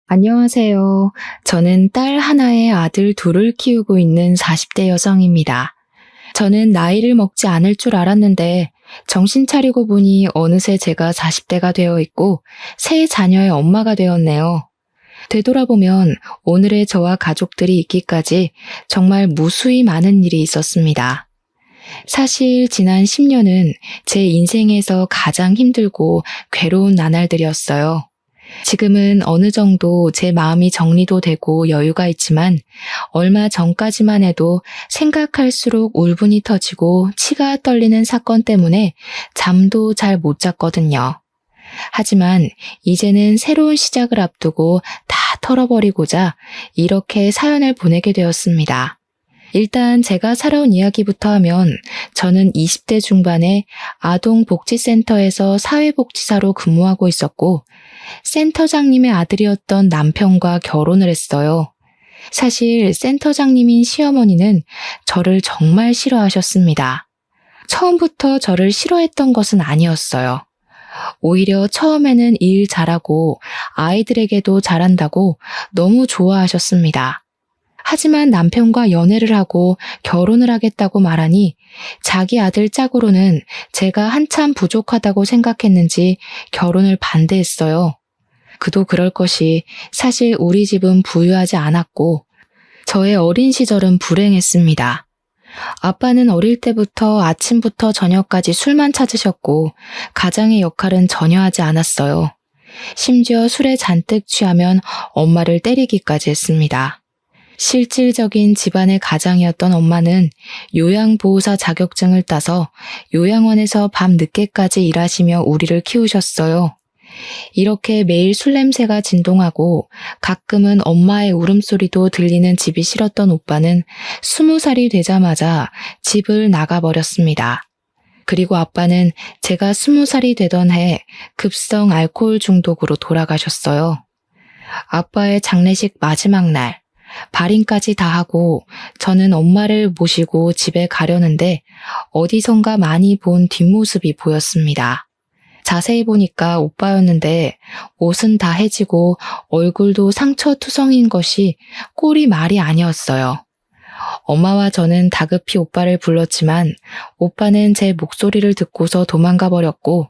안녕하세요. 저는 딸 하나에 아들 둘을 키우고 있는 40대 여성입니다. 저는 나이를 먹지 않을 줄 알았는데 정신 차리고 보니 어느새 제가 40대가 되어 있고 세 자녀의 엄마가 되었네요. 되돌아보면 오늘의 저와 가족들이 있기까지 정말 무수히 많은 일이 있었습니다. 사실 지난 10년은 제 인생에서 가장 힘들고 괴로운 나날들이었어요. 지금은 어느 정도 제 마음이 정리도 되고 여유가 있지만 얼마 전까지만 해도 생각할수록 울분이 터지고 치가 떨리는 사건 때문에 잠도 잘 못 잤거든요. 하지만 이제는 새로운 시작을 앞두고 다 털어버리고자 이렇게 사연을 보내게 되었습니다. 일단 제가 살아온 이야기부터 하면 저는 20대 중반에 아동복지센터에서 사회복지사로 근무하고 있었고 센터장님의 아들이었던 남편과 결혼을 했어요. 사실 센터장님인 시어머니는 저를 정말 싫어하셨습니다. 처음부터 저를 싫어했던 것은 아니었어요. 오히려 처음에는 일 잘하고 아이들에게도 잘한다고 너무 좋아하셨습니다. 하지만 남편과 연애를 하고 결혼을 하겠다고 말하니 자기 아들 짝으로는 제가 한참 부족하다고 생각했는지 결혼을 반대했어요. 그도 그럴 것이 사실 우리 집은 부유하지 않았고 저의 어린 시절은 불행했습니다. 아빠는 어릴 때부터 아침부터 저녁까지 술만 찾으셨고 가장의 역할은 전혀 하지 않았어요. 심지어 술에 잔뜩 취하면 엄마를 때리기까지 했습니다. 실질적인 집안의 가장이었던 엄마는 요양보호사 자격증을 따서 요양원에서 밤 늦게까지 일하시며 우리를 키우셨어요. 이렇게 매일 술 냄새가 진동하고 가끔은 엄마의 울음소리도 들리는 집이 싫었던 오빠는 20살이 되자마자 집을 나가버렸습니다. 그리고 아빠는 제가 20살이 되던 해 급성 알코올 중독으로 돌아가셨어요. 아빠의 장례식 마지막 날 발인까지 다 하고 저는 엄마를 모시고 집에 가려는데 어디선가 많이 본 뒷모습이 보였습니다. 자세히 보니까 오빠였는데 옷은 다 해지고 얼굴도 상처투성인 것이 꼴이 말이 아니었어요. 엄마와 저는 다급히 오빠를 불렀지만 오빠는 제 목소리를 듣고서 도망가 버렸고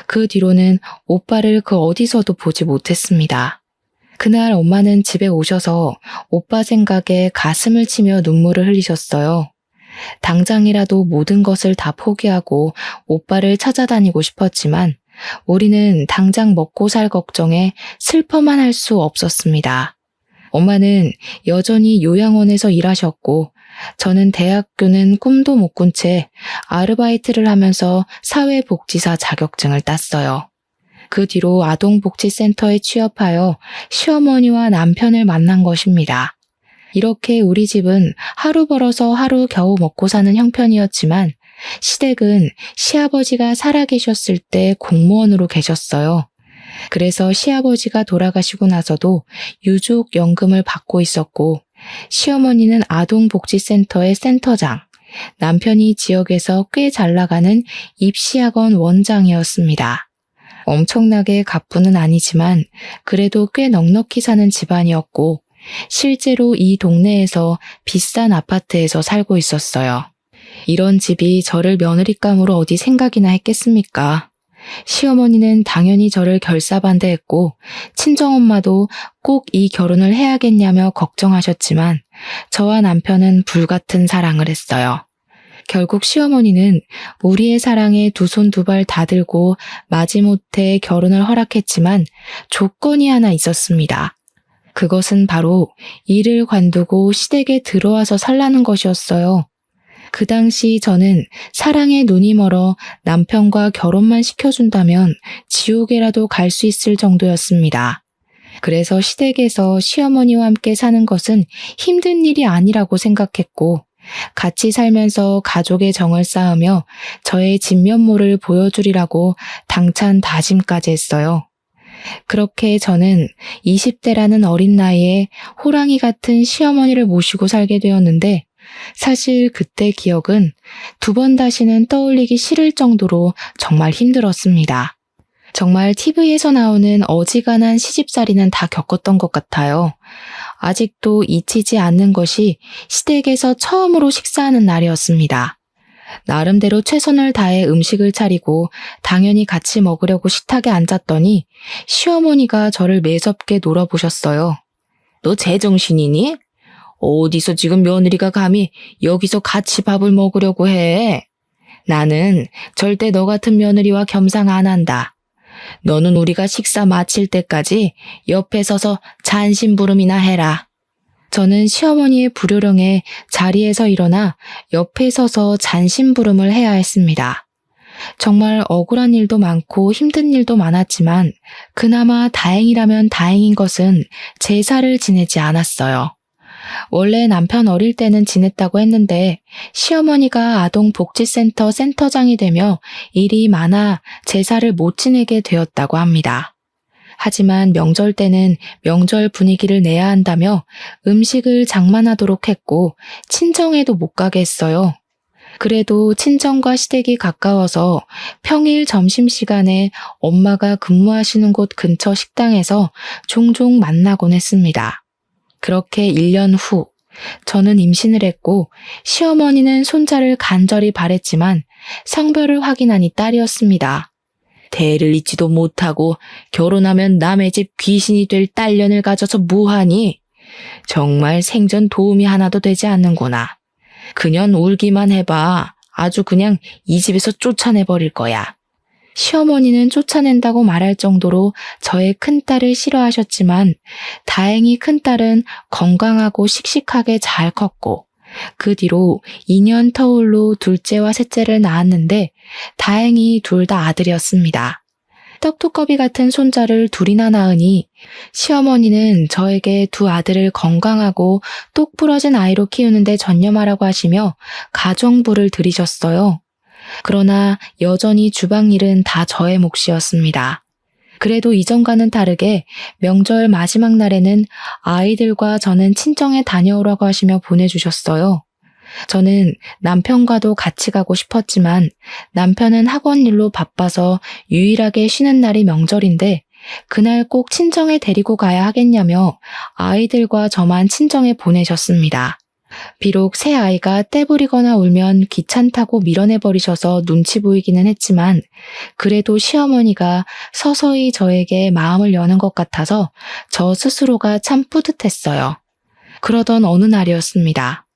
그 뒤로는 오빠를 그 어디서도 보지 못했습니다. 그날 엄마는 집에 오셔서 오빠 생각에 가슴을 치며 눈물을 흘리셨어요. 당장이라도 모든 것을 다 포기하고 오빠를 찾아다니고 싶었지만 우리는 당장 먹고 살 걱정에 슬퍼만 할 수 없었습니다. 엄마는 여전히 요양원에서 일하셨고 저는 대학교는 꿈도 못 꾼 채 아르바이트를 하면서 사회복지사 자격증을 땄어요. 그 뒤로 아동복지센터에 취업하여 시어머니와 남편을 만난 것입니다. 이렇게 우리 집은 하루 벌어서 하루 겨우 먹고 사는 형편이었지만 시댁은 시아버지가 살아계셨을 때 공무원으로 계셨어요. 그래서 시아버지가 돌아가시고 나서도 유족연금을 받고 있었고 시어머니는 아동복지센터의 센터장, 남편이 지역에서 꽤 잘 나가는 입시학원 원장이었습니다. 엄청나게 갑부는 아니지만 그래도 꽤 넉넉히 사는 집안이었고 실제로 이 동네에서 비싼 아파트에서 살고 있었어요. 이런 집이 저를 며느리감으로 어디 생각이나 했겠습니까? 시어머니는 당연히 저를 결사반대했고 친정엄마도 꼭 이 결혼을 해야겠냐며 걱정하셨지만 저와 남편은 불같은 사랑을 했어요. 결국 시어머니는 우리의 사랑에 두 손 두 발 다 들고 마지못해 결혼을 허락했지만 조건이 하나 있었습니다. 그것은 바로 일을 관두고 시댁에 들어와서 살라는 것이었어요. 그 당시 저는 사랑에 눈이 멀어 남편과 결혼만 시켜준다면 지옥에라도 갈 수 있을 정도였습니다. 그래서 시댁에서 시어머니와 함께 사는 것은 힘든 일이 아니라고 생각했고 같이 살면서 가족의 정을 쌓으며 저의 진면모를 보여주리라고 당찬 다짐까지 했어요. 그렇게 저는 20대라는 어린 나이에 호랑이 같은 시어머니를 모시고 살게 되었는데 사실 그때 기억은 두 번 다시는 떠올리기 싫을 정도로 정말 힘들었습니다. 정말 TV에서 나오는 어지간한 시집살이는 다 겪었던 것 같아요. 아직도 잊히지 않는 것이 시댁에서 처음으로 식사하는 날이었습니다. 나름대로 최선을 다해 음식을 차리고 당연히 같이 먹으려고 식탁에 앉았더니 시어머니가 저를 매섭게 놀아보셨어요. 너 제정신이니? 어디서 지금 며느리가 감히 여기서 같이 밥을 먹으려고 해? 나는 절대 너 같은 며느리와 겸상 안 한다. 너는 우리가 식사 마칠 때까지 옆에 서서 잔심부름이나 해라. 저는 시어머니의 불효령에 자리에서 일어나 옆에 서서 잔심부름을 해야 했습니다. 정말 억울한 일도 많고 힘든 일도 많았지만 그나마 다행이라면 다행인 것은 제사를 지내지 않았어요. 원래 남편 어릴 때는 지냈다고 했는데 시어머니가 아동복지센터 센터장이 되며 일이 많아 제사를 못 지내게 되었다고 합니다. 하지만 명절 때는 명절 분위기를 내야 한다며 음식을 장만하도록 했고 친정에도 못 가게 했어요. 그래도 친정과 시댁이 가까워서 평일 점심시간에 엄마가 근무하시는 곳 근처 식당에서 종종 만나곤 했습니다. 그렇게 1년 후 저는 임신을 했고 시어머니는 손자를 간절히 바랬지만 성별을 확인하니 딸이었습니다. 대를 잇지도 못하고 결혼하면 남의 집 귀신이 될 딸년을 가져서 뭐하니? 정말 생전 도움이 하나도 되지 않는구나. 그년 울기만 해봐. 아주 그냥 이 집에서 쫓아내버릴 거야. 시어머니는 쫓아낸다고 말할 정도로 저의 큰딸을 싫어하셨지만 다행히 큰딸은 건강하고 씩씩하게 잘 컸고 그 뒤로 2년 터울로 둘째와 셋째를 낳았는데 다행히 둘 다 아들이었습니다. 떡두꺼비 같은 손자를 둘이나 낳으니 시어머니는 저에게 두 아들을 건강하고 똑 부러진 아이로 키우는데 전념하라고 하시며 가정부를 들이셨어요. 그러나 여전히 주방일은 다 저의 몫이었습니다. 그래도 이전과는 다르게 명절 마지막 날에는 아이들과 저는 친정에 다녀오라고 하시며 보내주셨어요. 저는 남편과도 같이 가고 싶었지만 남편은 학원 일로 바빠서 유일하게 쉬는 날이 명절인데 그날 꼭 친정에 데리고 가야 하겠냐며 아이들과 저만 친정에 보내셨습니다. 비록 새 아이가 떼부리거나 울면 귀찮다고 밀어내버리셔서 눈치 보이기는 했지만 그래도 시어머니가 서서히 저에게 마음을 여는 것 같아서 저 스스로가 참 뿌듯했어요. 그러던 어느 날이었습니다.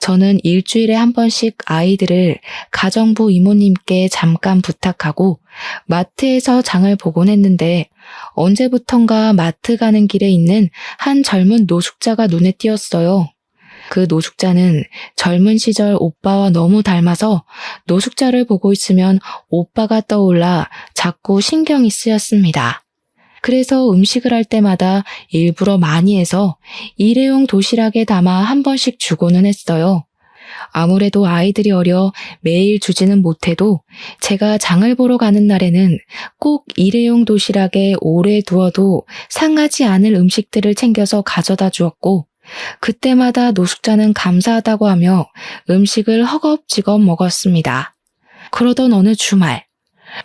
저는 일주일에 한 번씩 아이들을 가정부 이모님께 잠깐 부탁하고 마트에서 장을 보곤 했는데 언제부턴가 마트 가는 길에 있는 한 젊은 노숙자가 눈에 띄었어요. 그 노숙자는 젊은 시절 오빠와 너무 닮아서 노숙자를 보고 있으면 오빠가 떠올라 자꾸 신경이 쓰였습니다. 그래서 음식을 할 때마다 일부러 많이 해서 일회용 도시락에 담아 한 번씩 주고는 했어요. 아무래도 아이들이 어려 매일 주지는 못해도 제가 장을 보러 가는 날에는 꼭 일회용 도시락에 오래 두어도 상하지 않을 음식들을 챙겨서 가져다 주었고 그때마다 노숙자는 감사하다고 하며 음식을 허겁지겁 먹었습니다. 그러던 어느 주말,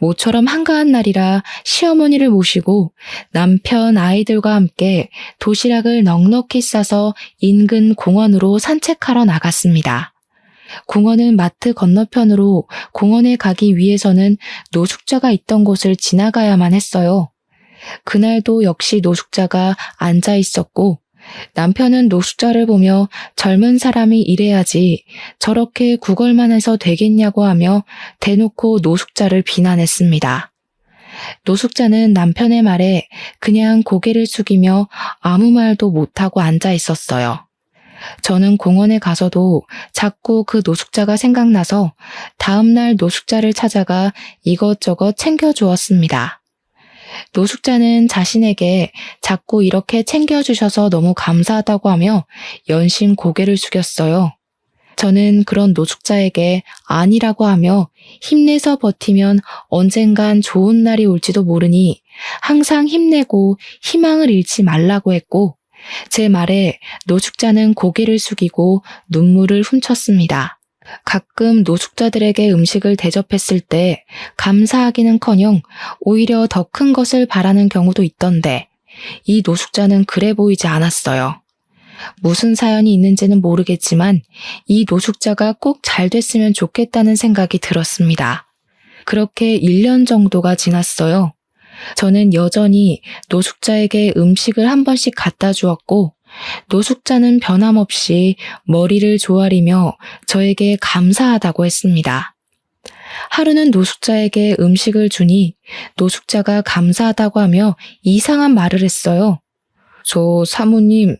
모처럼 한가한 날이라 시어머니를 모시고 남편 아이들과 함께 도시락을 넉넉히 싸서 인근 공원으로 산책하러 나갔습니다. 공원은 마트 건너편으로 공원에 가기 위해서는 노숙자가 있던 곳을 지나가야만 했어요. 그날도 역시 노숙자가 앉아 있었고 남편은 노숙자를 보며 젊은 사람이 이래야지 저렇게 구걸만 해서 되겠냐고 하며 대놓고 노숙자를 비난했습니다. 노숙자는 남편의 말에 그냥 고개를 숙이며 아무 말도 못하고 앉아 있었어요. 저는 공원에 가서도 자꾸 그 노숙자가 생각나서 다음날 노숙자를 찾아가 이것저것 챙겨주었습니다. 노숙자는 자신에게 자꾸 이렇게 챙겨주셔서 너무 감사하다고 하며 연신 고개를 숙였어요. 저는 그런 노숙자에게 아니라고 하며 힘내서 버티면 언젠간 좋은 날이 올지도 모르니 항상 힘내고 희망을 잃지 말라고 했고 제 말에 노숙자는 고개를 숙이고 눈물을 훔쳤습니다. 가끔 노숙자들에게 음식을 대접했을 때 감사하기는커녕 오히려 더 큰 것을 바라는 경우도 있던데 이 노숙자는 그래 보이지 않았어요. 무슨 사연이 있는지는 모르겠지만 이 노숙자가 꼭 잘 됐으면 좋겠다는 생각이 들었습니다. 그렇게 1년 정도가 지났어요. 저는 여전히 노숙자에게 음식을 한 번씩 갖다 주었고 노숙자는 변함없이 머리를 조아리며 저에게 감사하다고 했습니다. 하루는 노숙자에게 음식을 주니 노숙자가 감사하다고 하며 이상한 말을 했어요. 저 사모님,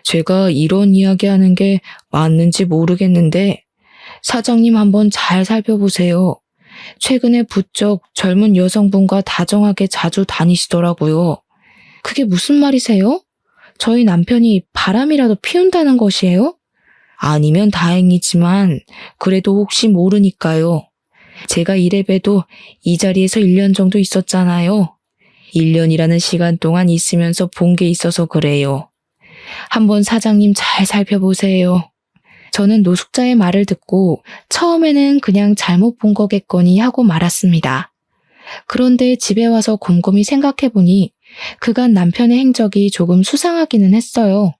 제가 이런 이야기하는 게 맞는지 모르겠는데 사장님 한번 잘 살펴보세요. 최근에 부쩍 젊은 여성분과 다정하게 자주 다니시더라고요. 그게 무슨 말이세요? 저희 남편이 바람이라도 피운다는 것이에요? 아니면 다행이지만 그래도 혹시 모르니까요. 제가 이래봬도 이 자리에서 1년 정도 있었잖아요. 1년이라는 시간 동안 있으면서 본 게 있어서 그래요. 한번 사장님 잘 살펴보세요. 저는 노숙자의 말을 듣고 처음에는 그냥 잘못 본 거겠거니 하고 말았습니다. 그런데 집에 와서 곰곰이 생각해보니 그간 남편의 행적이 조금 수상하기는 했어요.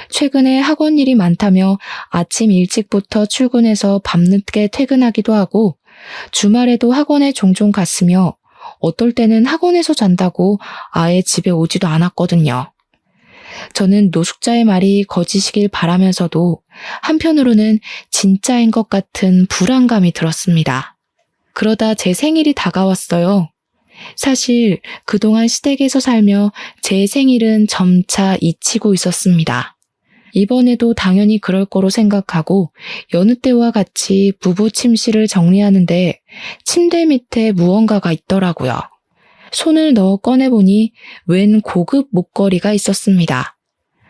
최근에 학원 일이 많다며 아침 일찍부터 출근해서 밤늦게 퇴근하기도 하고 주말에도 학원에 종종 갔으며 어떨 때는 학원에서 잔다고 아예 집에 오지도 않았거든요. 저는 노숙자의 말이 거짓이길 바라면서도 한편으로는 진짜인 것 같은 불안감이 들었습니다. 그러다 제 생일이 다가왔어요. 사실 그동안 시댁에서 살며 제 생일은 점차 잊히고 있었습니다. 이번에도 당연히 그럴 거로 생각하고 여느 때와 같이 부부 침실을 정리하는데 침대 밑에 무언가가 있더라고요. 손을 넣어 꺼내보니 웬 고급 목걸이가 있었습니다.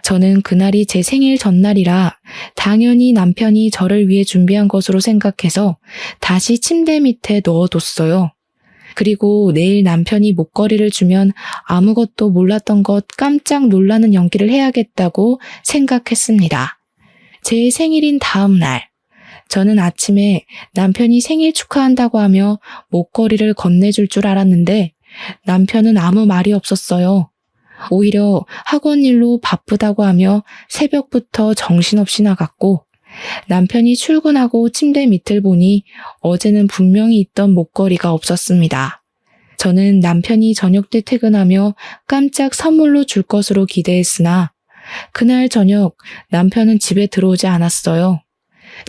저는 그날이 제 생일 전날이라 당연히 남편이 저를 위해 준비한 것으로 생각해서 다시 침대 밑에 넣어뒀어요. 그리고 내일 남편이 목걸이를 주면 아무것도 몰랐던 것 깜짝 놀라는 연기를 해야겠다고 생각했습니다. 제 생일인 다음 날, 저는 아침에 남편이 생일 축하한다고 하며 목걸이를 건네줄 줄 알았는데 남편은 아무 말이 없었어요. 오히려 학원 일로 바쁘다고 하며 새벽부터 정신없이 나갔고 남편이 출근하고 침대 밑을 보니 어제는 분명히 있던 목걸이가 없었습니다. 저는 남편이 저녁 때 퇴근하며 깜짝 선물로 줄 것으로 기대했으나 그날 저녁 남편은 집에 들어오지 않았어요.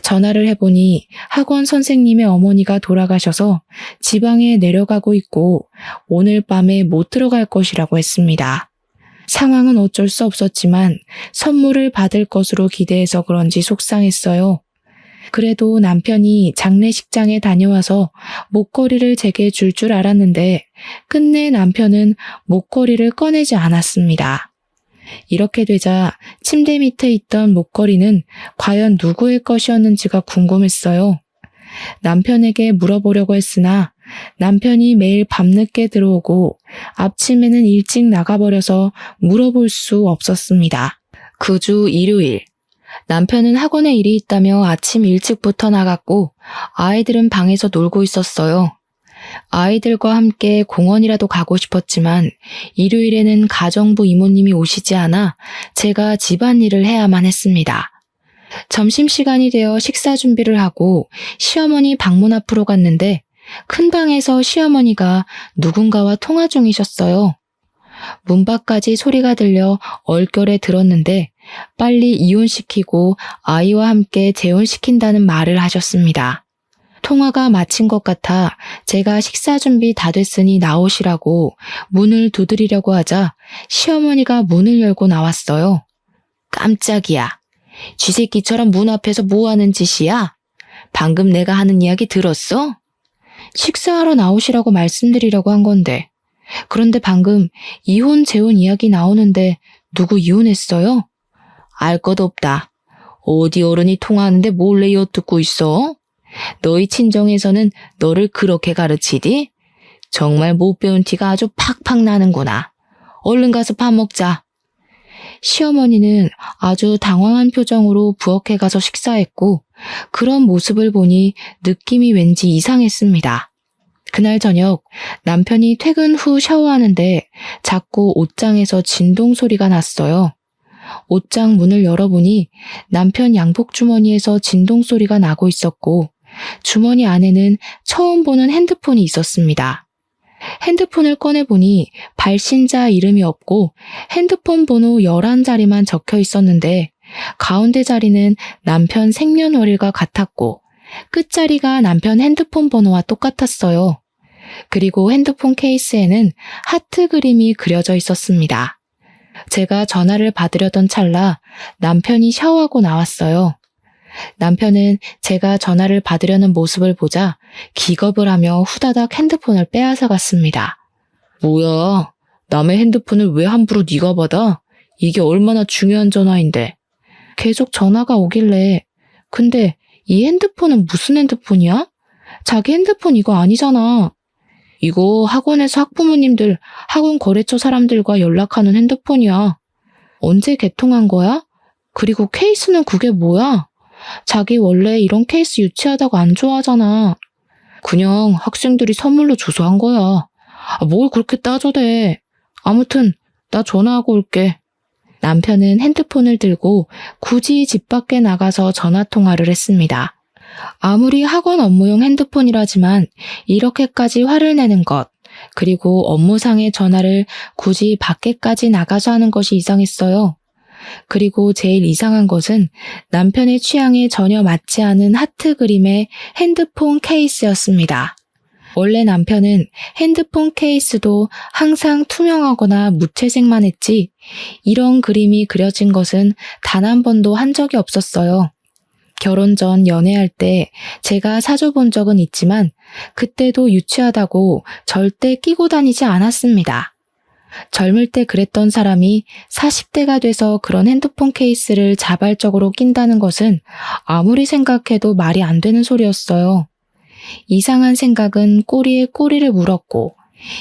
전화를 해보니 학원 선생님의 어머니가 돌아가셔서 지방에 내려가고 있고 오늘 밤에 못 들어갈 것이라고 했습니다. 상황은 어쩔 수 없었지만 선물을 받을 것으로 기대해서 그런지 속상했어요. 그래도 남편이 장례식장에 다녀와서 목걸이를 제게 줄 줄 알았는데 끝내 남편은 목걸이를 꺼내지 않았습니다. 이렇게 되자 침대 밑에 있던 목걸이는 과연 누구의 것이었는지가 궁금했어요. 남편에게 물어보려고 했으나 남편이 매일 밤늦게 들어오고 아침에는 일찍 나가버려서 물어볼 수 없었습니다. 그 주 일요일, 남편은 학원에 일이 있다며 아침 일찍부터 나갔고 아이들은 방에서 놀고 있었어요. 아이들과 함께 공원이라도 가고 싶었지만 일요일에는 가정부 이모님이 오시지 않아 제가 집안일을 해야만 했습니다. 점심시간이 되어 식사 준비를 하고 시어머니 방문 앞으로 갔는데 큰 방에서 시어머니가 누군가와 통화 중이셨어요. 문 밖까지 소리가 들려 얼결에 들었는데 빨리 이혼시키고 아이와 함께 재혼시킨다는 말을 하셨습니다. 통화가 마친 것 같아 제가 식사 준비 다 됐으니 나오시라고 문을 두드리려고 하자 시어머니가 문을 열고 나왔어요. 깜짝이야. 쥐새끼처럼 문 앞에서 뭐 하는 짓이야? 방금 내가 하는 이야기 들었어? 식사하러 나오시라고 말씀드리려고 한 건데. 그런데 방금 이혼 재혼 이야기 나오는데 누구 이혼했어요? 알 것 없다. 어디 어른이 통화하는데 몰래 엿듣고 있어? 너희 친정에서는 너를 그렇게 가르치디? 정말 못 배운 티가 아주 팍팍 나는구나. 얼른 가서 밥 먹자. 시어머니는 아주 당황한 표정으로 부엌에 가서 식사했고 그런 모습을 보니 느낌이 왠지 이상했습니다. 그날 저녁 남편이 퇴근 후 샤워하는데 자꾸 옷장에서 진동 소리가 났어요. 옷장 문을 열어보니 남편 양복 주머니에서 진동 소리가 나고 있었고 주머니 안에는 처음 보는 핸드폰이 있었습니다. 핸드폰을 꺼내보니 발신자 이름이 없고 핸드폰 번호 11자리만 적혀 있었는데 가운데 자리는 남편 생년월일과 같았고 끝자리가 남편 핸드폰 번호와 똑같았어요. 그리고 핸드폰 케이스에는 하트 그림이 그려져 있었습니다. 제가 전화를 받으려던 찰나 남편이 샤워하고 나왔어요. 남편은 제가 전화를 받으려는 모습을 보자 기겁을 하며 후다닥 핸드폰을 빼앗아 갔습니다. 뭐야, 남의 핸드폰을 왜 함부로 네가 받아? 이게 얼마나 중요한 전화인데. 계속 전화가 오길래 근데 이 핸드폰은 무슨 핸드폰이야? 자기 핸드폰 이거 아니잖아. 이거 학원에서 학부모님들, 학원 거래처 사람들과 연락하는 핸드폰이야. 언제 개통한 거야? 그리고 케이스는 그게 뭐야? 자기 원래 이런 케이스 유치하다고 안 좋아하잖아. 그냥 학생들이 선물로 줘서 한 거야. 뭘 그렇게 따져대. 아무튼 나 전화하고 올게. 남편은 핸드폰을 들고 굳이 집 밖에 나가서 전화통화를 했습니다. 아무리 학원 업무용 핸드폰이라지만 이렇게까지 화를 내는 것, 그리고 업무상의 전화를 굳이 밖에까지 나가서 하는 것이 이상했어요. 그리고 제일 이상한 것은 남편의 취향에 전혀 맞지 않은 하트 그림의 핸드폰 케이스였습니다. 원래 남편은 핸드폰 케이스도 항상 투명하거나 무채색만 했지 이런 그림이 그려진 것은 단 한 번도 한 적이 없었어요. 결혼 전 연애할 때 제가 사줘본 적은 있지만 그때도 유치하다고 절대 끼고 다니지 않았습니다. 젊을 때 그랬던 사람이 40대가 돼서 그런 핸드폰 케이스를 자발적으로 낀다는 것은 아무리 생각해도 말이 안 되는 소리였어요. 이상한 생각은 꼬리에 꼬리를 물었고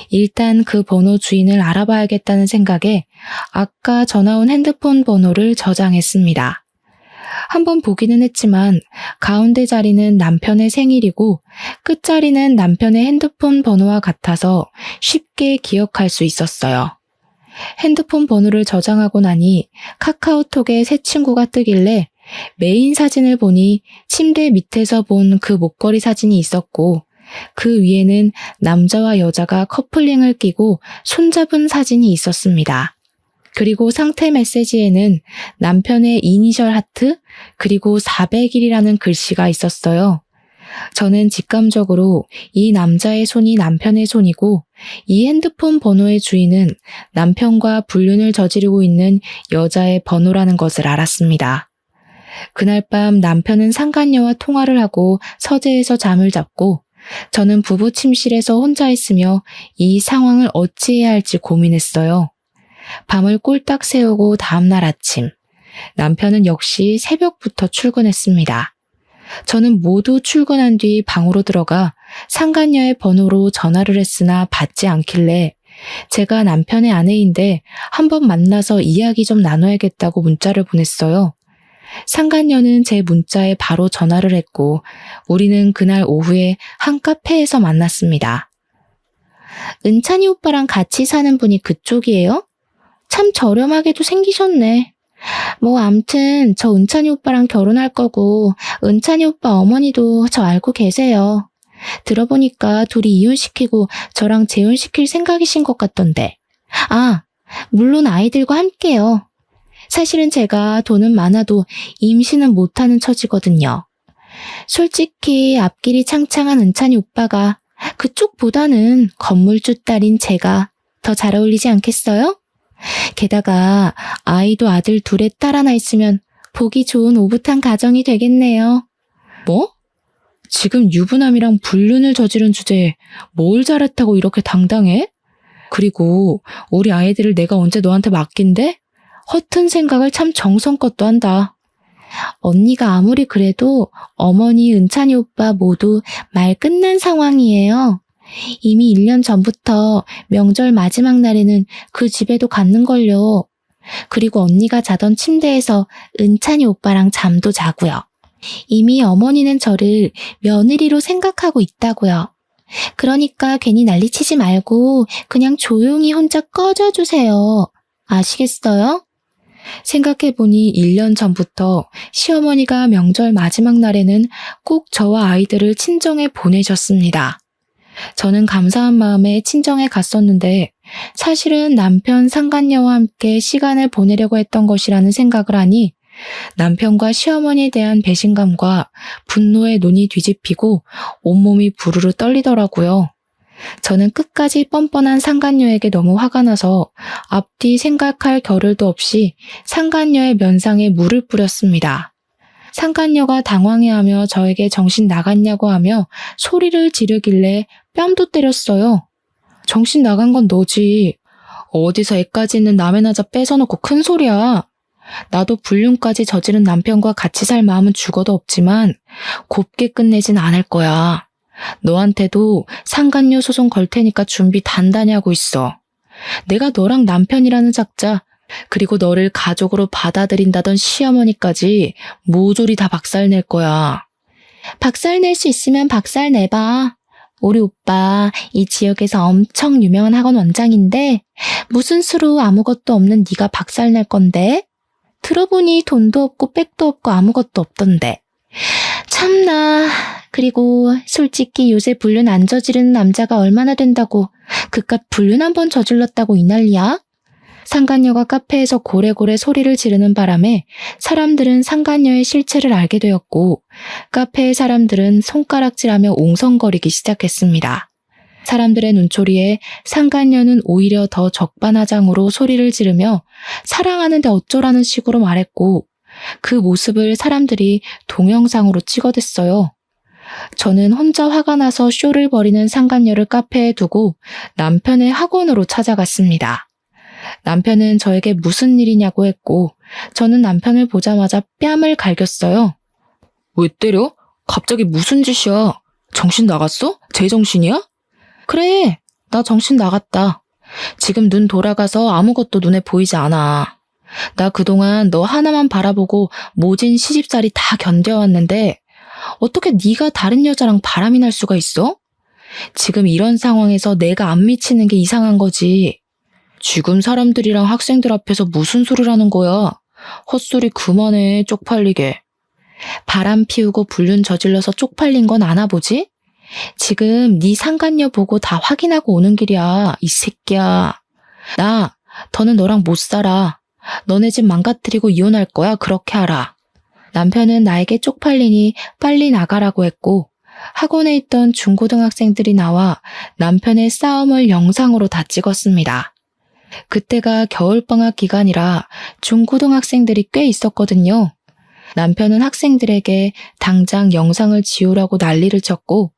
일단 그 번호 주인을 알아봐야겠다는 생각에 아까 전화 온 핸드폰 번호를 저장했습니다. 한번 보기는 했지만 가운데 자리는 남편의 생일이고 끝자리는 남편의 핸드폰 번호와 같아서 쉽게 기억할 수 있었어요. 핸드폰 번호를 저장하고 나니 카카오톡에 새 친구가 뜨길래 메인 사진을 보니 침대 밑에서 본 그 목걸이 사진이 있었고 그 위에는 남자와 여자가 커플링을 끼고 손잡은 사진이 있었습니다. 그리고 상태 메시지에는 남편의 이니셜 하트 그리고 400일이라는 글씨가 있었어요. 저는 직감적으로 이 남자의 손이 남편의 손이고 이 핸드폰 번호의 주인은 남편과 불륜을 저지르고 있는 여자의 번호라는 것을 알았습니다. 그날 밤 남편은 상간녀와 통화를 하고 서재에서 잠을 잤고 저는 부부 침실에서 혼자 있으며 이 상황을 어찌해야 할지 고민했어요. 밤을 꼴딱 새우고 다음날 아침, 남편은 역시 새벽부터 출근했습니다. 저는 모두 출근한 뒤 방으로 들어가 상간녀의 번호로 전화를 했으나 받지 않길래 제가 남편의 아내인데 한번 만나서 이야기 좀 나눠야겠다고 문자를 보냈어요. 상간녀는 제 문자에 바로 전화를 했고 우리는 그날 오후에 한 카페에서 만났습니다. 은찬이 오빠랑 같이 사는 분이 그쪽이에요? 참 저렴하게도 생기셨네. 뭐 암튼 저 은찬이 오빠랑 결혼할 거고 은찬이 오빠 어머니도 저 알고 계세요. 들어보니까 둘이 이혼시키고 저랑 재혼시킬 생각이신 것 같던데. 물론 아이들과 함께요. 사실은 제가 돈은 많아도 임신은 못하는 처지거든요. 솔직히 앞길이 창창한 은찬이 오빠가 그쪽보다는 건물주 딸인 제가 더 잘 어울리지 않겠어요? 게다가 아이도 아들 둘에 딸 하나 있으면 보기 좋은 오붓한 가정이 되겠네요. 뭐? 지금 유부남이랑 불륜을 저지른 주제에 뭘 잘했다고 이렇게 당당해? 그리고 우리 아이들을 내가 언제 너한테 맡긴대? 허튼 생각을 참 정성껏 또 한다. 언니가 아무리 그래도 어머니, 은찬이 오빠 모두 말 끝난 상황이에요. 이미 1년 전부터 명절 마지막 날에는 그 집에도 갔는걸요. 그리고 언니가 자던 침대에서 은찬이 오빠랑 잠도 자고요. 이미 어머니는 저를 며느리로 생각하고 있다고요. 그러니까 괜히 난리치지 말고 그냥 조용히 혼자 꺼져주세요. 아시겠어요? 생각해보니 1년 전부터 시어머니가 명절 마지막 날에는 꼭 저와 아이들을 친정에 보내셨습니다. 저는 감사한 마음에 친정에 갔었는데 사실은 남편 상간녀와 함께 시간을 보내려고 했던 것이라는 생각을 하니 남편과 시어머니에 대한 배신감과 분노에 눈이 뒤집히고 온몸이 부르르 떨리더라고요. 저는 끝까지 뻔뻔한 상간녀에게 너무 화가 나서 앞뒤 생각할 겨를도 없이 상간녀의 면상에 물을 뿌렸습니다. 상간녀가 당황해하며 저에게 정신 나갔냐고 하며 소리를 지르길래 뺨도 때렸어요. 정신 나간 건 너지. 어디서 애까지 있는 남의 나자 뺏어놓고 큰 소리야. 나도 불륜까지 저지른 남편과 같이 살 마음은 죽어도 없지만 곱게 끝내진 않을 거야. 너한테도 상간녀 소송 걸 테니까 준비 단단히 하고 있어. 내가 너랑 남편이라는 작자, 그리고 너를 가족으로 받아들인다던 시어머니까지 모조리 다 박살낼 거야. 박살낼 수 있으면 박살내봐. 우리 오빠 이 지역에서 엄청 유명한 학원 원장인데 무슨 수로 아무것도 없는 네가 박살낼 건데? 들어보니 돈도 없고 백도 없고 아무것도 없던데. 참나. 그리고 솔직히 요새 불륜 안 저지르는 남자가 얼마나 된다고 그깟 불륜 한 번 저질렀다고 이 난리야? 상간녀가 카페에서 고래고래 소리를 지르는 바람에 사람들은 상간녀의 실체를 알게 되었고 카페의 사람들은 손가락질하며 옹성거리기 시작했습니다. 사람들의 눈초리에 상간녀는 오히려 더 적반하장으로 소리를 지르며 사랑하는데 어쩌라는 식으로 말했고 그 모습을 사람들이 동영상으로 찍어댔어요. 저는 혼자 화가 나서 쇼를 벌이는 상간녀를 카페에 두고 남편의 학원으로 찾아갔습니다. 남편은 저에게 무슨 일이냐고 했고 저는 남편을 보자마자 뺨을 갈겼어요. 왜 때려? 갑자기 무슨 짓이야? 정신 나갔어? 제정신이야? 그래, 나 정신 나갔다. 지금 눈 돌아가서 아무것도 눈에 보이지 않아. 나 그동안 너 하나만 바라보고 모진 시집살이 다 견뎌왔는데 어떻게 네가 다른 여자랑 바람이 날 수가 있어? 지금 이런 상황에서 내가 안 미치는 게 이상한 거지. 지금 사람들이랑 학생들 앞에서 무슨 소리를 하는 거야? 헛소리 그만해, 쪽팔리게. 바람 피우고 불륜 저질러서 쪽팔린 건 아나 보지? 지금 네 상간녀 보고 다 확인하고 오는 길이야, 이 새끼야. 더는 너랑 못 살아. 너네 집 망가뜨리고 이혼할 거야, 그렇게 알아. 남편은 나에게 쪽팔리니 빨리 나가라고 했고 학원에 있던 중고등학생들이 나와 남편의 싸움을 영상으로 다 찍었습니다. 그때가 겨울방학 기간이라 중고등학생들이 꽤 있었거든요. 남편은 학생들에게 당장 영상을 지우라고 난리를 쳤고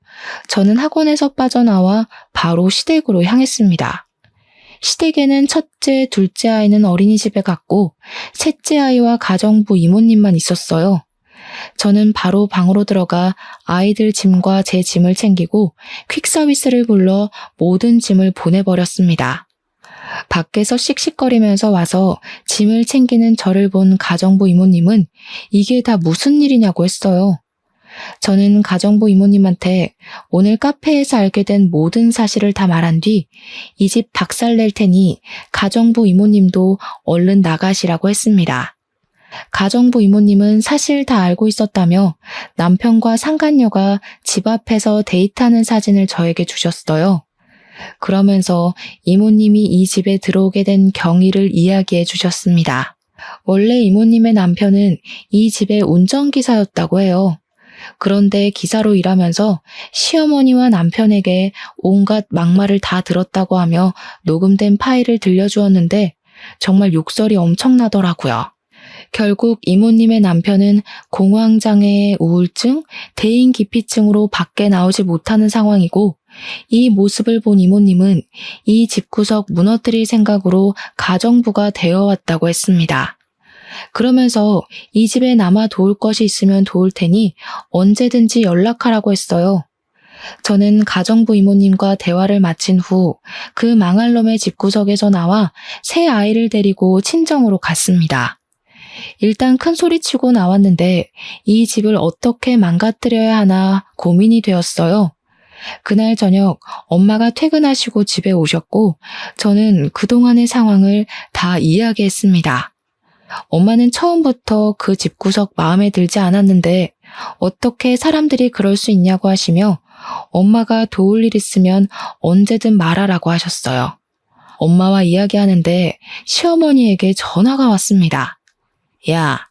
저는 학원에서 빠져나와 바로 시댁으로 향했습니다. 시댁에는 첫째, 둘째 아이는 어린이집에 갔고 셋째 아이와 가정부 이모님만 있었어요. 저는 바로 방으로 들어가 아이들 짐과 제 짐을 챙기고 퀵서비스를 불러 모든 짐을 보내버렸습니다. 밖에서 씩씩거리면서 와서 짐을 챙기는 저를 본 가정부 이모님은 이게 다 무슨 일이냐고 했어요. 저는 가정부 이모님한테 오늘 카페에서 알게 된 모든 사실을 다 말한 뒤 이 집 박살낼 테니 가정부 이모님도 얼른 나가시라고 했습니다. 가정부 이모님은 사실 다 알고 있었다며 남편과 상간녀가 집 앞에서 데이트하는 사진을 저에게 주셨어요. 그러면서 이모님이 이 집에 들어오게 된 경위를 이야기해 주셨습니다. 원래 이모님의 남편은 이 집의 운전기사였다고 해요. 그런데 기사로 일하면서 시어머니와 남편에게 온갖 막말을 다 들었다고 하며 녹음된 파일을 들려주었는데 정말 욕설이 엄청나더라고요. 결국 이모님의 남편은 공황장애, 우울증, 대인기피증으로 밖에 나오지 못하는 상황이고 이 모습을 본 이모님은 이 집구석 무너뜨릴 생각으로 가정부가 되어왔다고 했습니다. 그러면서 이 집에 남아 도울 것이 있으면 도울 테니 언제든지 연락하라고 했어요. 저는 가정부 이모님과 대화를 마친 후 그 망할 놈의 집구석에서 나와 새 아이를 데리고 친정으로 갔습니다. 일단 큰 소리치고 나왔는데 이 집을 어떻게 망가뜨려야 하나 고민이 되었어요. 그날 저녁 엄마가 퇴근하시고 집에 오셨고 저는 그동안의 상황을 다 이야기했습니다. 엄마는 처음부터 그 집구석 마음에 들지 않았는데 어떻게 사람들이 그럴 수 있냐고 하시며 엄마가 도울 일 있으면 언제든 말하라고 하셨어요. 엄마와 이야기하는데 시어머니에게 전화가 왔습니다. 야,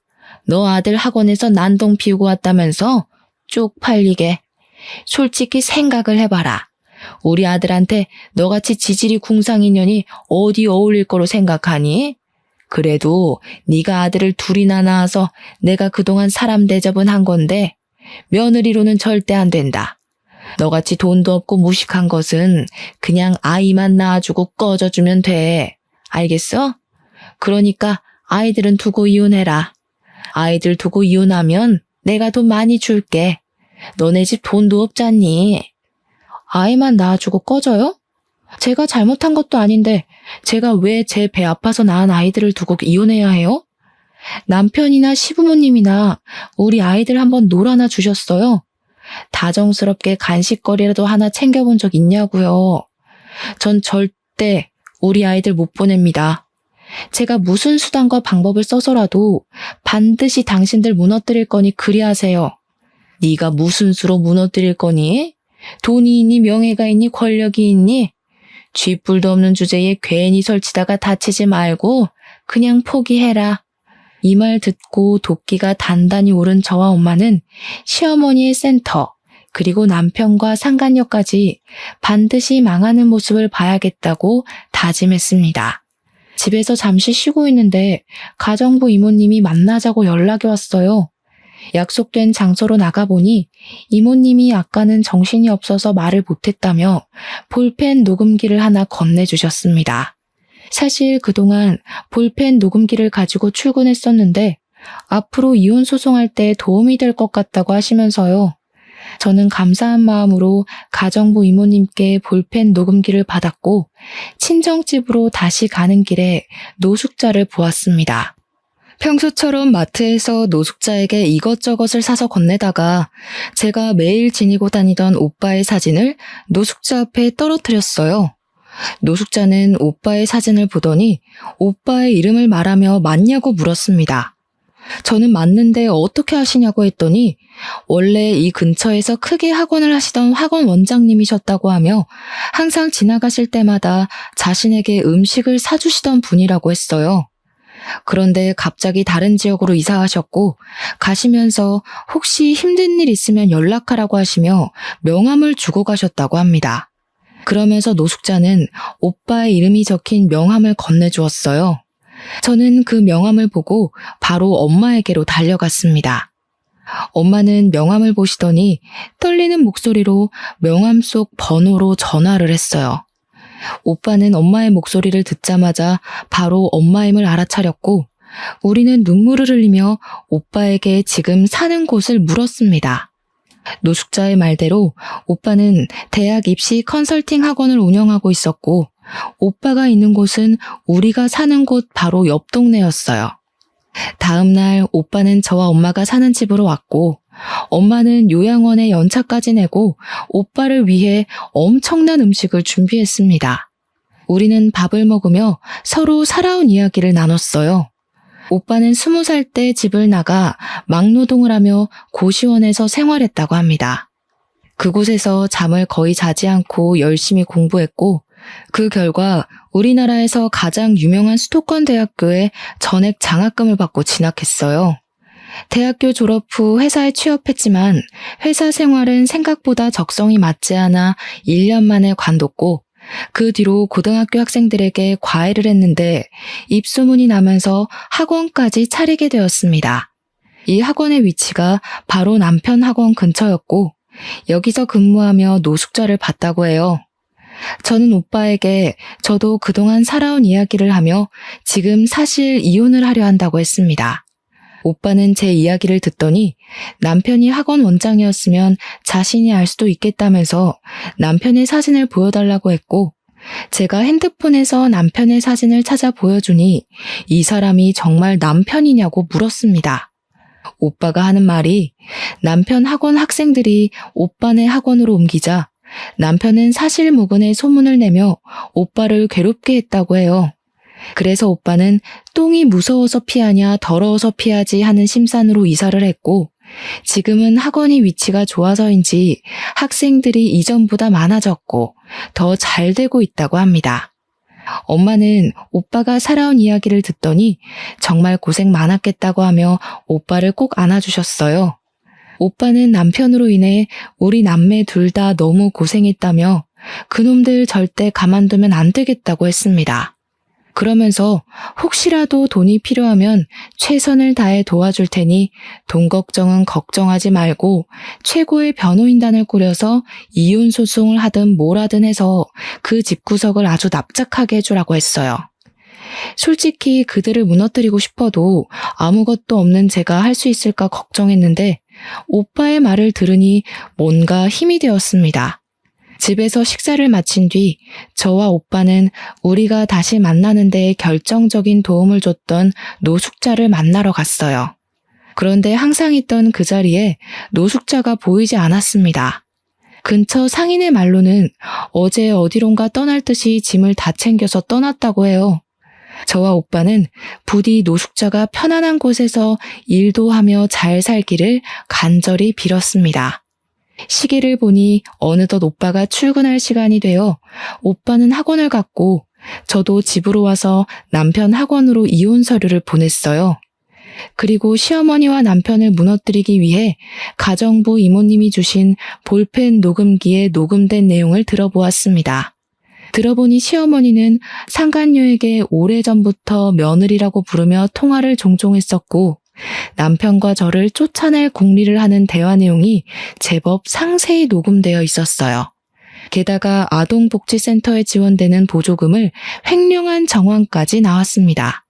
너 아들 학원에서 난동 피우고 왔다면서? 쪽팔리게. 솔직히 생각을 해봐라. 우리 아들한테 너같이 지질이 궁상인 년이 어디 어울릴 거로 생각하니? 그래도 네가 아들을 둘이나 낳아서 내가 그동안 사람 대접은 한 건데 며느리로는 절대 안 된다. 너같이 돈도 없고 무식한 것은 그냥 아이만 낳아주고 꺼져주면 돼. 알겠어? 그러니까 아이들은 두고 이혼해라. 아이들 두고 이혼하면 내가 돈 많이 줄게. 너네 집 돈도 없잖니. 아이만 낳아주고 꺼져요? 제가 잘못한 것도 아닌데 제가 왜 제 배 아파서 낳은 아이들을 두고 이혼해야 해요? 남편이나 시부모님이나 우리 아이들 한번 놀아나 주셨어요? 다정스럽게 간식거리라도 하나 챙겨본 적 있냐고요. 전 절대 우리 아이들 못 보냅니다. 제가 무슨 수단과 방법을 써서라도 반드시 당신들 무너뜨릴 거니 그리하세요. 네가 무슨 수로 무너뜨릴 거니? 돈이 있니 명예가 있니 권력이 있니? 쥐뿔도 없는 주제에 괜히 설치다가 다치지 말고 그냥 포기해라. 이 말 듣고 도끼가 단단히 오른 저와 엄마는 시어머니의 센터 그리고 남편과 상간녀까지 반드시 망하는 모습을 봐야겠다고 다짐했습니다. 집에서 잠시 쉬고 있는데 가정부 이모님이 만나자고 연락이 왔어요. 약속된 장소로 나가보니 이모님이 아까는 정신이 없어서 말을 못했다며 볼펜 녹음기를 하나 건네주셨습니다. 사실 그동안 볼펜 녹음기를 가지고 출근했었는데 앞으로 이혼 소송할 때 도움이 될 것 같다고 하시면서요. 저는 감사한 마음으로 가정부 이모님께 볼펜 녹음기를 받았고 친정집으로 다시 가는 길에 노숙자를 보았습니다. 평소처럼 마트에서 노숙자에게 이것저것을 사서 건네다가 제가 매일 지니고 다니던 오빠의 사진을 노숙자 앞에 떨어뜨렸어요. 노숙자는 오빠의 사진을 보더니 오빠의 이름을 말하며 맞냐고 물었습니다. 저는 맞는데 어떻게 하시냐고 했더니 원래 이 근처에서 크게 학원을 하시던 학원 원장님이셨다고 하며 항상 지나가실 때마다 자신에게 음식을 사주시던 분이라고 했어요. 그런데 갑자기 다른 지역으로 이사하셨고 가시면서 혹시 힘든 일 있으면 연락하라고 하시며 명함을 주고 가셨다고 합니다. 그러면서 노숙자는 오빠의 이름이 적힌 명함을 건네주었어요. 저는 그 명함을 보고 바로 엄마에게로 달려갔습니다. 엄마는 명함을 보시더니 떨리는 목소리로 명함 속 번호로 전화를 했어요. 오빠는 엄마의 목소리를 듣자마자 바로 엄마임을 알아차렸고 우리는 눈물을 흘리며 오빠에게 지금 사는 곳을 물었습니다. 노숙자의 말대로 오빠는 대학 입시 컨설팅 학원을 운영하고 있었고 오빠가 있는 곳은 우리가 사는 곳 바로 옆 동네였어요. 다음 날 오빠는 저와 엄마가 사는 집으로 왔고 엄마는 요양원에 연차까지 내고 오빠를 위해 엄청난 음식을 준비했습니다. 우리는 밥을 먹으며 서로 살아온 이야기를 나눴어요. 오빠는 20살 때 집을 나가 막노동을 하며 고시원에서 생활했다고 합니다. 그곳에서 잠을 거의 자지 않고 열심히 공부했고 그 결과 우리나라에서 가장 유명한 수도권 대학교에 전액 장학금을 받고 진학했어요. 대학교 졸업 후 회사에 취업했지만 회사 생활은 생각보다 적성이 맞지 않아 1년 만에 관뒀고 그 뒤로 고등학교 학생들에게 과외를 했는데 입소문이 나면서 학원까지 차리게 되었습니다. 이 학원의 위치가 바로 남편 학원 근처였고 여기서 근무하며 노숙자를 봤다고 해요. 저는 오빠에게 저도 그동안 살아온 이야기를 하며 지금 사실 이혼을 하려 한다고 했습니다. 오빠는 제 이야기를 듣더니 남편이 학원 원장이었으면 자신이 알 수도 있겠다면서 남편의 사진을 보여달라고 했고 제가 핸드폰에서 남편의 사진을 찾아 보여주니 이 사람이 정말 남편이냐고 물었습니다. 오빠가 하는 말이 남편 학원 학생들이 오빠네 학원으로 옮기자 남편은 사실무근의 소문을 내며 오빠를 괴롭게 했다고 해요. 그래서 오빠는 똥이 무서워서 피하냐 더러워서 피하지 하는 심산으로 이사를 했고 지금은 학원이 위치가 좋아서인지 학생들이 이전보다 많아졌고 더 잘 되고 있다고 합니다. 엄마는 오빠가 살아온 이야기를 듣더니 정말 고생 많았겠다고 하며 오빠를 꼭 안아주셨어요. 오빠는 남편으로 인해 우리 남매 둘 다 너무 고생했다며 그놈들 절대 가만두면 안 되겠다고 했습니다. 그러면서 혹시라도 돈이 필요하면 최선을 다해 도와줄 테니 돈 걱정은 걱정하지 말고 최고의 변호인단을 꾸려서 이혼 소송을 하든 뭘 하든 해서 그 집구석을 아주 납작하게 해주라고 했어요. 솔직히 그들을 무너뜨리고 싶어도 아무것도 없는 제가 할 수 있을까 걱정했는데 오빠의 말을 들으니 뭔가 힘이 되었습니다. 집에서 식사를 마친 뒤 저와 오빠는 우리가 다시 만나는 데 결정적인 도움을 줬던 노숙자를 만나러 갔어요. 그런데 항상 있던 그 자리에 노숙자가 보이지 않았습니다. 근처 상인의 말로는 어제 어디론가 떠날 듯이 짐을 다 챙겨서 떠났다고 해요. 저와 오빠는 부디 노숙자가 편안한 곳에서 일도 하며 잘 살기를 간절히 빌었습니다. 시계를 보니 어느덧 오빠가 출근할 시간이 되어 오빠는 학원을 갔고 저도 집으로 와서 남편 학원으로 이혼 서류를 보냈어요. 그리고 시어머니와 남편을 무너뜨리기 위해 가정부 이모님이 주신 볼펜 녹음기에 녹음된 내용을 들어보았습니다. 들어보니 시어머니는 상간녀에게 오래전부터 며느리라고 부르며 통화를 종종 했었고 남편과 저를 쫓아낼 궁리를 하는 대화 내용이 제법 상세히 녹음되어 있었어요. 게다가 아동복지센터에 지원되는 보조금을 횡령한 정황까지 나왔습니다.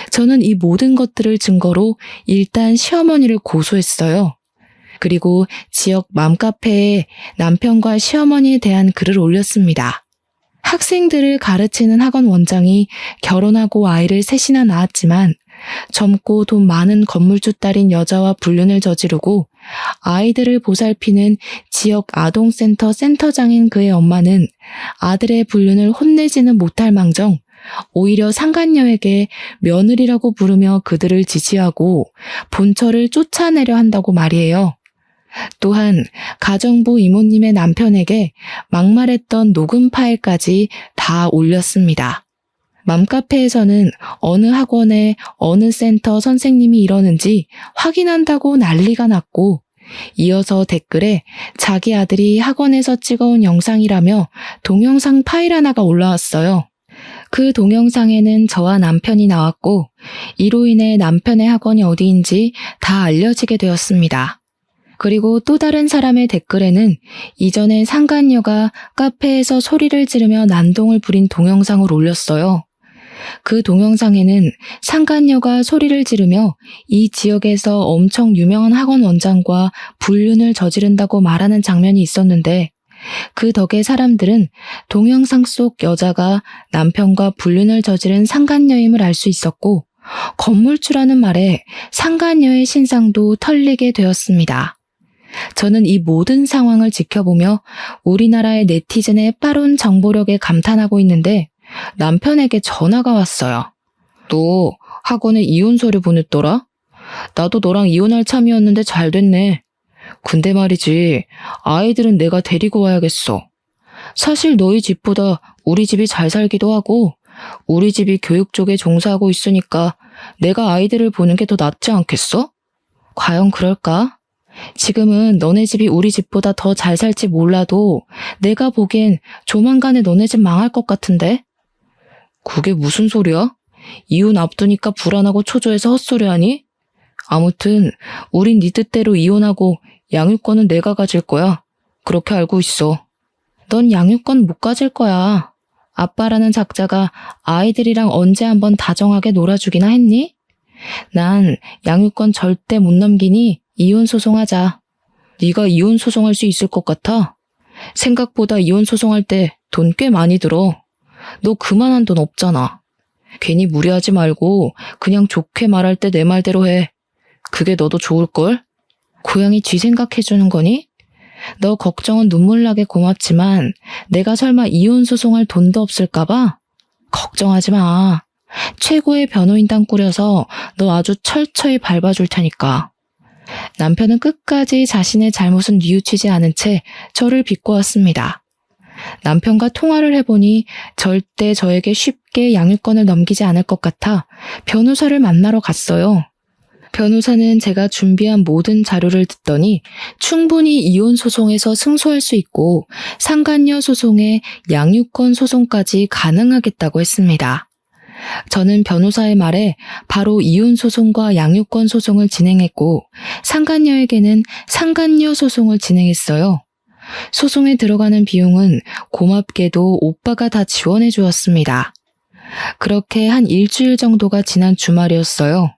저는 이 모든 것들을 증거로 일단 시어머니를 고소했어요. 그리고 지역 맘카페에 남편과 시어머니에 대한 글을 올렸습니다. 학생들을 가르치는 학원 원장이 결혼하고 아이를 셋이나 낳았지만 젊고 돈 많은 건물주 딸인 여자와 불륜을 저지르고 아이들을 보살피는 지역 아동센터 센터장인 그의 엄마는 아들의 불륜을 혼내지는 못할 망정 오히려 상간녀에게 며느리라고 부르며 그들을 지지하고 본처를 쫓아내려 한다고 말이에요. 또한 가정부 이모님의 남편에게 막말했던 녹음 파일까지 다 올렸습니다. 맘카페에서는 어느 학원에 어느 센터 선생님이 이러는지 확인한다고 난리가 났고 이어서 댓글에 자기 아들이 학원에서 찍어온 영상이라며 동영상 파일 하나가 올라왔어요. 그 동영상에는 저와 남편이 나왔고 이로 인해 남편의 학원이 어디인지 다 알려지게 되었습니다. 그리고 또 다른 사람의 댓글에는 이전에 상간녀가 카페에서 소리를 지르며 난동을 부린 동영상을 올렸어요. 그 동영상에는 상간녀가 소리를 지르며 이 지역에서 엄청 유명한 학원 원장과 불륜을 저지른다고 말하는 장면이 있었는데 그 덕에 사람들은 동영상 속 여자가 남편과 불륜을 저지른 상간녀임을 알 수 있었고 건물주라는 말에 상간녀의 신상도 털리게 되었습니다. 저는 이 모든 상황을 지켜보며 우리나라의 네티즌의 빠른 정보력에 감탄하고 있는데 남편에게 전화가 왔어요. 너 학원에 이혼 서류 보냈더라? 나도 너랑 이혼할 참이었는데 잘 됐네. 근데 말이지, 아이들은 내가 데리고 와야겠어. 사실 너희 집보다 우리 집이 잘 살기도 하고 우리 집이 교육 쪽에 종사하고 있으니까 내가 아이들을 보는 게 더 낫지 않겠어? 과연 그럴까? 지금은 너네 집이 우리 집보다 더 잘 살지 몰라도 내가 보기엔 조만간에 너네 집 망할 것 같은데? 그게 무슨 소리야? 이혼 앞두니까 불안하고 초조해서 헛소리하니? 아무튼 우린 네 뜻대로 이혼하고 양육권은 내가 가질 거야. 그렇게 알고 있어. 넌 양육권 못 가질 거야. 아빠라는 작자가 아이들이랑 언제 한번 다정하게 놀아주기나 했니? 난 양육권 절대 못 넘기니 이혼 소송하자. 네가 이혼 소송할 수 있을 것 같아? 생각보다 이혼 소송할 때 돈 꽤 많이 들어. 너 그만한 돈 없잖아. 괜히 무리하지 말고 그냥 좋게 말할 때 내 말대로 해. 그게 너도 좋을걸? 고양이 쥐 생각해주는 거니? 너 걱정은 눈물 나게 고맙지만 내가 설마 이혼 소송할 돈도 없을까봐? 걱정하지 마. 최고의 변호인단 꾸려서 너 아주 철저히 밟아줄 테니까. 남편은 끝까지 자신의 잘못은 뉘우치지 않은 채 저를 비꼬았습니다. 남편과 통화를 해보니 절대 저에게 쉽게 양육권을 넘기지 않을 것 같아 변호사를 만나러 갔어요. 변호사는 제가 준비한 모든 자료를 듣더니 충분히 이혼 소송에서 승소할 수 있고 상간녀 소송에 양육권 소송까지 가능하겠다고 했습니다. 저는 변호사의 말에 바로 이혼 소송과 양육권 소송을 진행했고 상간녀에게는 상간녀 소송을 진행했어요. 소송에 들어가는 비용은 고맙게도 오빠가 다 지원해 주었습니다. 그렇게 한 일주일 정도가 지난 주말이었어요.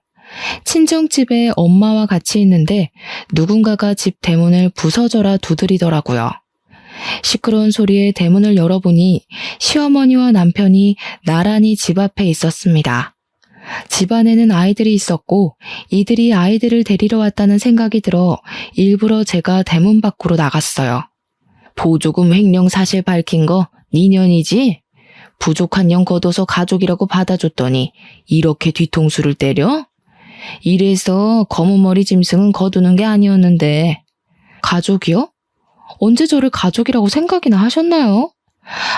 친정집에 엄마와 같이 있는데 누군가가 집 대문을 부서져라 두드리더라고요. 시끄러운 소리에 대문을 열어보니 시어머니와 남편이 나란히 집 앞에 있었습니다. 집 안에는 아이들이 있었고 이들이 아이들을 데리러 왔다는 생각이 들어 일부러 제가 대문 밖으로 나갔어요. 보조금 횡령 사실 밝힌 거 네 년이지? 부족한 년 걷어서 가족이라고 받아줬더니 이렇게 뒤통수를 때려? 이래서 검은 머리 짐승은 거두는 게 아니었는데. 가족이요? 언제 저를 가족이라고 생각이나 하셨나요?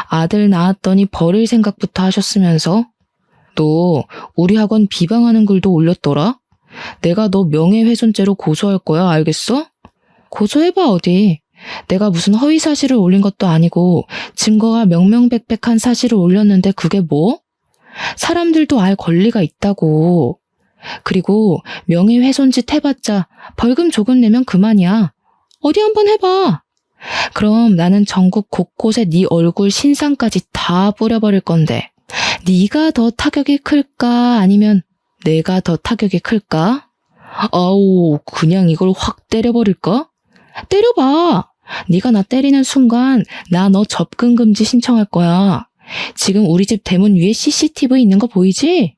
아들 낳았더니 버릴 생각부터 하셨으면서. 너 우리 학원 비방하는 글도 올렸더라? 내가 너 명예훼손죄로 고소할 거야, 알겠어? 고소해봐 어디. 내가 무슨 허위 사실을 올린 것도 아니고 증거가 명명백백한 사실을 올렸는데 그게 뭐? 사람들도 알 권리가 있다고. 그리고 명예훼손짓 해봤자 벌금 조금 내면 그만이야. 어디 한번 해봐. 그럼 나는 전국 곳곳에 네 얼굴 신상까지 다 뿌려버릴 건데 네가 더 타격이 클까 아니면 내가 더 타격이 클까? 아우 그냥 이걸 확 때려버릴까? 때려봐. 네가 나 때리는 순간 나 너 접근 금지 신청할 거야. 지금 우리 집 대문 위에 CCTV 있는 거 보이지?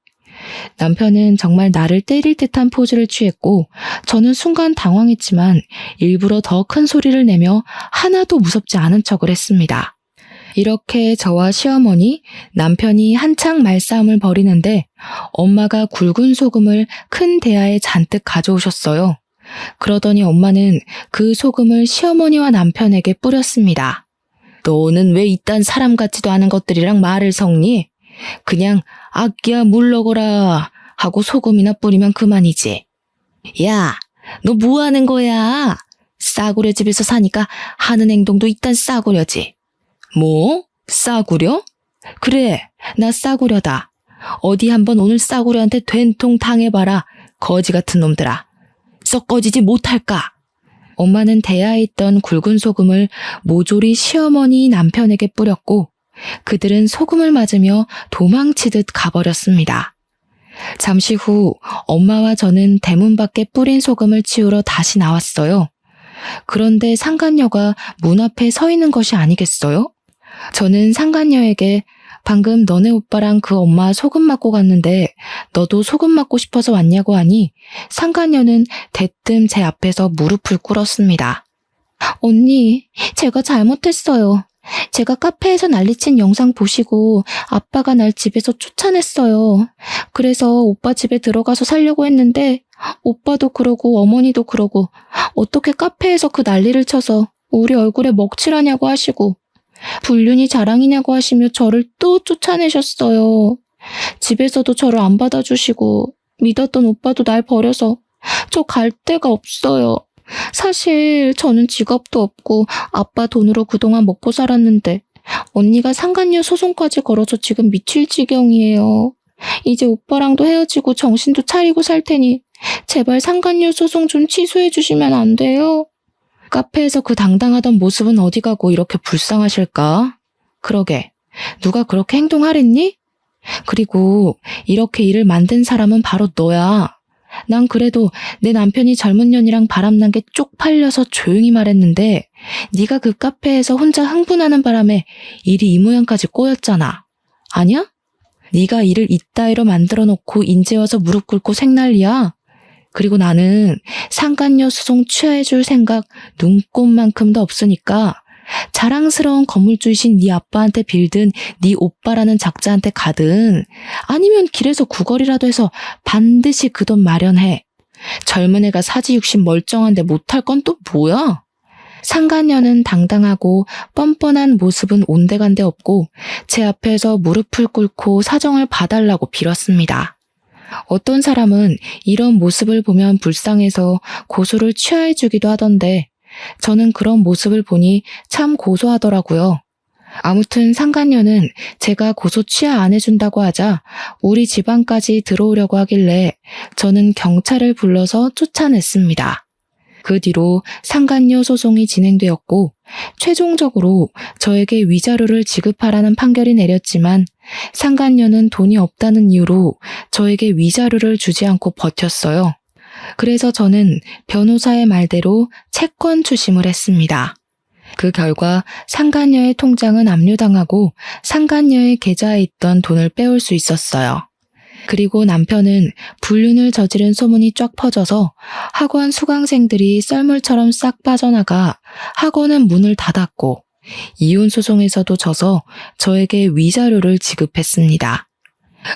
남편은 정말 나를 때릴 듯한 포즈를 취했고 저는 순간 당황했지만 일부러 더 큰 소리를 내며 하나도 무섭지 않은 척을 했습니다. 이렇게 저와 시어머니, 남편이 한창 말싸움을 벌이는데 엄마가 굵은 소금을 큰 대야에 잔뜩 가져오셨어요. 그러더니 엄마는 그 소금을 시어머니와 남편에게 뿌렸습니다. 너는 왜 이딴 사람 같지도 않은 것들이랑 말을 섞니? 그냥 아끼야 물러거라 하고 소금이나 뿌리면 그만이지. 야, 너 뭐 하는 거야? 싸구려 집에서 사니까 하는 행동도 이딴 싸구려지. 뭐? 싸구려? 그래, 나 싸구려다. 어디 한번 오늘 싸구려한테 된통 당해봐라. 거지 같은 놈들아. 썩 꺼지지 못할까? 엄마는 대야에 있던 굵은 소금을 모조리 시어머니 남편에게 뿌렸고 그들은 소금을 맞으며 도망치듯 가버렸습니다. 잠시 후 엄마와 저는 대문 밖에 뿌린 소금을 치우러 다시 나왔어요. 그런데 상간녀가 문 앞에 서 있는 것이 아니겠어요? 저는 상간녀에게 방금 너네 오빠랑 그 엄마 소금 맞고 갔는데 너도 소금 맞고 싶어서 왔냐고 하니 상간녀는 대뜸 제 앞에서 무릎을 꿇었습니다. 언니, 제가 잘못했어요. 제가 카페에서 난리친 영상 보시고 아빠가 날 집에서 쫓아냈어요. 그래서 오빠 집에 들어가서 살려고 했는데 오빠도 그러고 어머니도 그러고 어떻게 카페에서 그 난리를 쳐서 우리 얼굴에 먹칠하냐고 하시고 불륜이 자랑이냐고 하시며 저를 또 쫓아내셨어요. 집에서도 저를 안 받아주시고 믿었던 오빠도 날 버려서 저 갈 데가 없어요. 사실 저는 직업도 없고 아빠 돈으로 그동안 먹고 살았는데 언니가 상간녀 소송까지 걸어서 지금 미칠 지경이에요. 이제 오빠랑도 헤어지고 정신도 차리고 살 테니 제발 상간녀 소송 좀 취소해 주시면 안 돼요? 카페에서 그 당당하던 모습은 어디 가고 이렇게 불쌍하실까? 그러게, 누가 그렇게 행동하랬니? 그리고 이렇게 일을 만든 사람은 바로 너야. 난 그래도 내 남편이 젊은 년이랑 바람난 게 쪽팔려서 조용히 말했는데 네가 그 카페에서 혼자 흥분하는 바람에 일이 이 모양까지 꼬였잖아. 아니야? 네가 일을 이따위로 만들어 놓고 인제 와서 무릎 꿇고 생난리야. 그리고 나는 상간녀 소송 취하해줄 생각 눈꼽만큼도 없으니까 자랑스러운 건물주이신 네 아빠한테 빌든 네 오빠라는 작자한테 가든 아니면 길에서 구걸이라도 해서 반드시 그 돈 마련해. 젊은 애가 사지육신 멀쩡한데 못할 건 또 뭐야? 상간녀는 당당하고 뻔뻔한 모습은 온데간데 없고 제 앞에서 무릎을 꿇고 사정을 봐달라고 빌었습니다. 어떤 사람은 이런 모습을 보면 불쌍해서 고소를 취하해주기도 하던데 저는 그런 모습을 보니 참 고소하더라고요. 아무튼 상간녀는 제가 고소 취하 안 해준다고 하자 우리 집안까지 들어오려고 하길래 저는 경찰을 불러서 쫓아냈습니다. 그 뒤로 상간녀 소송이 진행되었고 최종적으로 저에게 위자료를 지급하라는 판결이 내렸지만 상간녀는 돈이 없다는 이유로 저에게 위자료를 주지 않고 버텼어요. 그래서 저는 변호사의 말대로 채권 추심을 했습니다. 그 결과 상간녀의 통장은 압류당하고 상간녀의 계좌에 있던 돈을 빼올 수 있었어요. 그리고 남편은 불륜을 저지른 소문이 쫙 퍼져서 학원 수강생들이 썰물처럼 싹 빠져나가 학원은 문을 닫았고 이혼소송에서도 져서 저에게 위자료를 지급했습니다.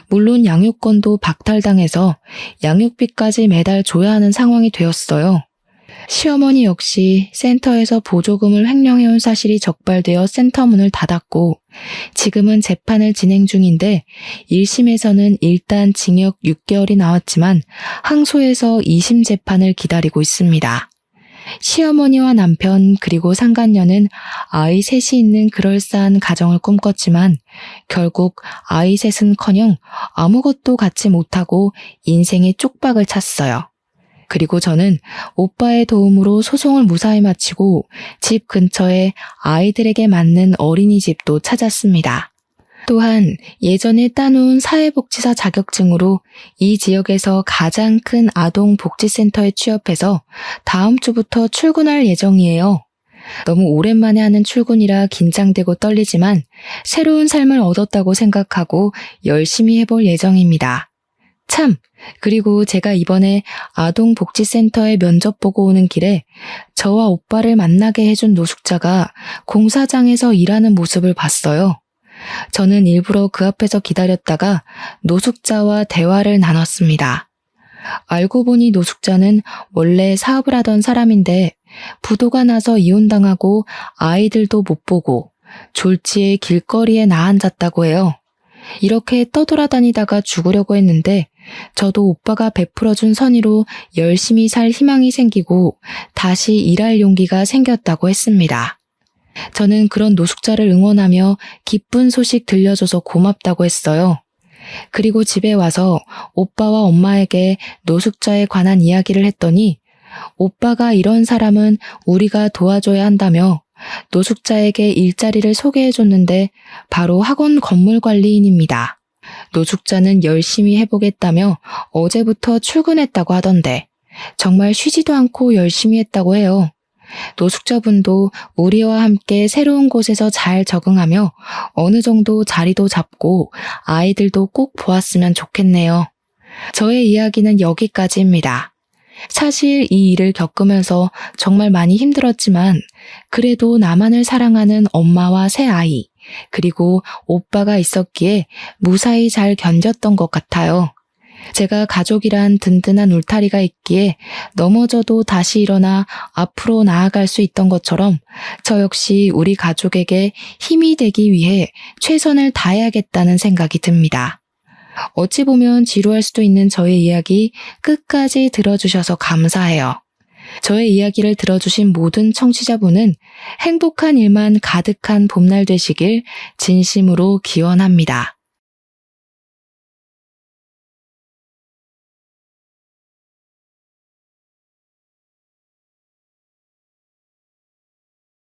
물론 양육권도 박탈당해서 양육비까지 매달 줘야 하는 상황이 되었어요. 시어머니 역시 센터에서 보조금을 횡령해온 사실이 적발되어 센터 문을 닫았고 지금은 재판을 진행 중인데 1심에서는 일단 징역 6개월이 나왔지만 항소해서 2심 재판을 기다리고 있습니다. 시어머니와 남편 그리고 상간녀는 아이 셋이 있는 그럴싸한 가정을 꿈꿨지만 결국 아이 셋은커녕 아무것도 갖지 못하고 인생의 쪽박을 찼어요. 그리고 저는 오빠의 도움으로 소송을 무사히 마치고 집 근처에 아이들에게 맞는 어린이집도 찾았습니다. 또한 예전에 따놓은 사회복지사 자격증으로 이 지역에서 가장 큰 아동복지센터에 취업해서 다음 주부터 출근할 예정이에요. 너무 오랜만에 하는 출근이라 긴장되고 떨리지만 새로운 삶을 얻었다고 생각하고 열심히 해볼 예정입니다. 참, 그리고 제가 이번에 아동복지센터에 면접 보고 오는 길에 저와 오빠를 만나게 해준 노숙자가 공사장에서 일하는 모습을 봤어요. 저는 일부러 그 앞에서 기다렸다가 노숙자와 대화를 나눴습니다. 알고 보니 노숙자는 원래 사업을 하던 사람인데 부도가 나서 이혼당하고 아이들도 못 보고 졸지에 길거리에 나앉았다고 해요. 이렇게 떠돌아다니다가 죽으려고 했는데 저도 오빠가 베풀어준 선의로 열심히 살 희망이 생기고 다시 일할 용기가 생겼다고 했습니다. 저는 그런 노숙자를 응원하며 기쁜 소식 들려줘서 고맙다고 했어요. 그리고 집에 와서 오빠와 엄마에게 노숙자에 관한 이야기를 했더니 오빠가 이런 사람은 우리가 도와줘야 한다며 노숙자에게 일자리를 소개해줬는데 바로 학원 건물관리인입니다. 노숙자는 열심히 해보겠다며 어제부터 출근했다고 하던데 정말 쉬지도 않고 열심히 했다고 해요. 노숙자분도 우리와 함께 새로운 곳에서 잘 적응하며 어느 정도 자리도 잡고 아이들도 꼭 보았으면 좋겠네요. 저의 이야기는 여기까지입니다. 사실 이 일을 겪으면서 정말 많이 힘들었지만 그래도 나만을 사랑하는 엄마와 새 아이 그리고 오빠가 있었기에 무사히 잘 견뎠던 것 같아요. 제가 가족이란 든든한 울타리가 있기에 넘어져도 다시 일어나 앞으로 나아갈 수 있던 것처럼 저 역시 우리 가족에게 힘이 되기 위해 최선을 다해야겠다는 생각이 듭니다. 어찌 보면 지루할 수도 있는 저의 이야기 끝까지 들어주셔서 감사해요. 저의 이야기를 들어주신 모든 청취자분은 행복한 일만 가득한 봄날 되시길 진심으로 기원합니다.